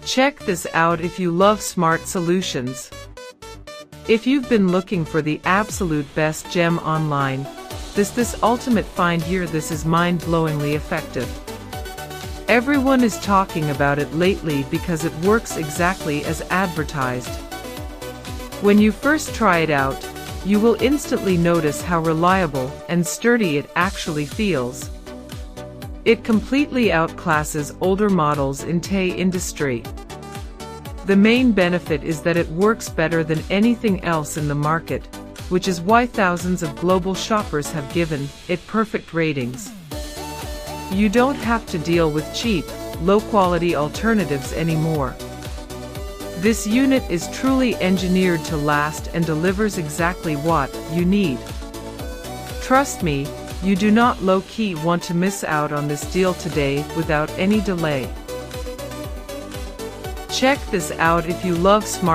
Check this out if you love smart solutions. If you've been looking for the absolute best gem online, this ultimate find here. This is mind-blowingly effective. Everyone is talking about it lately because it works exactly as advertised. When you first try it out, you will instantly notice how reliable and sturdy it actually feels. It completely outclasses older models in the industry. The main benefit is that it works better than anything else in the market, which is why thousands of global shoppers have given it perfect ratings. You don't have to deal with cheap, low-quality alternatives anymore. This unit is truly engineered to last and delivers exactly what you need. Trust me, you do not low-key want to miss out on this deal today without any delay. Check this out if you love smart